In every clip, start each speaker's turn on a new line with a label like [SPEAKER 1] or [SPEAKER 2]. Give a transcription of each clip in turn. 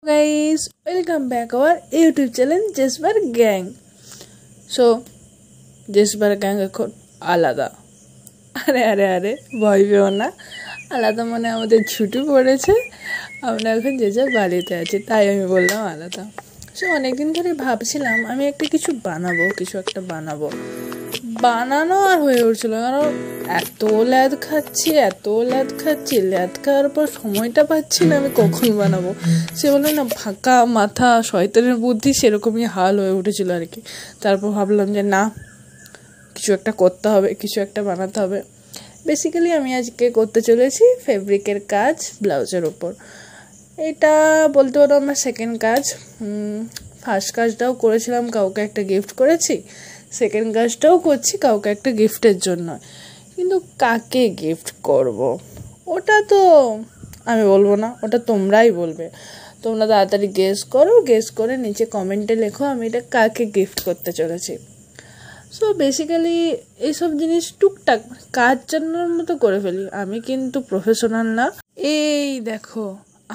[SPEAKER 1] Guys, welcome back our YouTube channel Jesper Gang. So Jesper Gang এখন আলাদা। আরে ভয় পেও না, আলাদা মানে আমাদের ছুটি পড়েছে, আমরা এখন যে যার বাড়িতে আছি, তাই আমি বললাম আলাদা। সো অনেকদিন ধরে ভাবছিলাম আমি একটা কিছু একটা বানাবো, বানানো আর হয়ে উঠছিল, কারণ এত ল্যাদ খাচ্ছি ল্যাদ খাওয়ার পর সময়টা পাচ্ছি না আমি কখন বানাবো। সে বলে না, ফাঁকা মাথা শয়তানের বুদ্ধি, সেরকমই হাল হয়ে উঠেছিল আর কি। তারপর ভাবলাম যে না, কিছু একটা করতে হবে, কিছু একটা বানাতে হবে। বেসিক্যালি আমি আজকে করতে চলেছি ফেব্রিকের কাজ ব্লাউজের ওপর। এটা বলতে পারো আমার সেকেন্ড কাজ। ফার্স্ট কাজটাও করেছিলাম, কাউকে একটা গিফট করেছি। সেকেন্ড কাজটাও করছি কাউকে একটা গিফটের জন্য, কিন্তু কাকে গিফট করব ওটা তো আমি বলবো না, ওটা তোমরাই বলবে। তোমরা তাড়াতাড়ি গেস করে নিচে কমেন্টে লেখো আমি এটা কাকে গিফট করতে চলেছি। সো বেসিক্যালি এইসব জিনিস টুকটাক কাজ জানার মতো করে ফেলি, আমি কিন্তু প্রফেশনাল না। এই দেখো,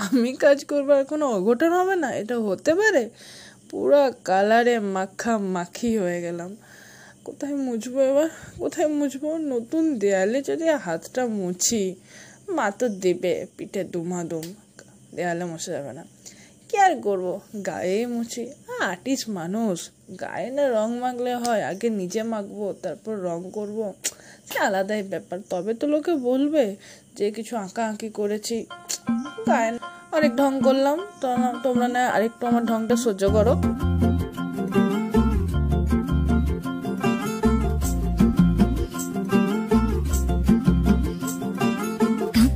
[SPEAKER 1] আমি কাজ করবো আর কোনো অঘটন হবে না, এটা হতে পারে? পুরো কালারে মাখি হয়ে গেলাম। কোথায় মুছবো এবার, কোথায় মুছবো? নতুন দেয়ালে যদি হাতটা মুছি, মা তো দেবে পিঠে দুমাদুম, দেয়ালে মুছে যাবে না। কি আর করবো, গায়ে মুছি। আর্টিস্ট মানুষ, গায়ে না রং মাখলে হয়? আগে নিজে মাখবো, তারপর রং করবো, সে আলাদাই ব্যাপার। তবে তো লোকে বলবে যে কিছু আঁকি করেছি। গায়ে অনেক ঢং করলাম, তোমরা না আরেকটু আমার ঢংটা সহ্য করো।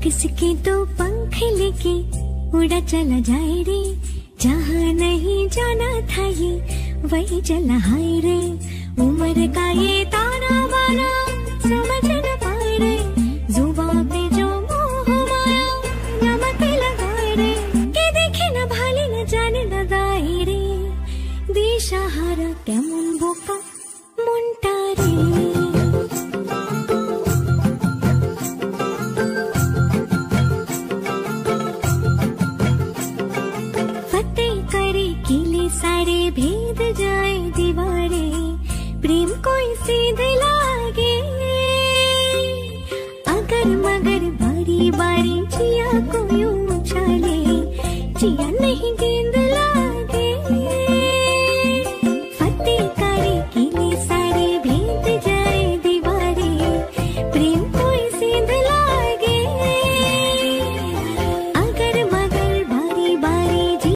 [SPEAKER 2] किसके तो पंख लेके उड़ा चला जाए रे, जहाँ नहीं जाना था ये वही चला हाय रे। उम्र का ये ताना बाना समझ न पाए रे, जुबान पे जो मोह माया नमक लगाए रे। के देखे न भाले न जाने न दाए रे, दिशाहारा केमन बोका मुंटा रे। सारे भेद जाए दीवारे, प्रेम कोई सीधे लागे। अगर मगर बारी बारी जिया को यूं उछाले, जिया नहीं गेंद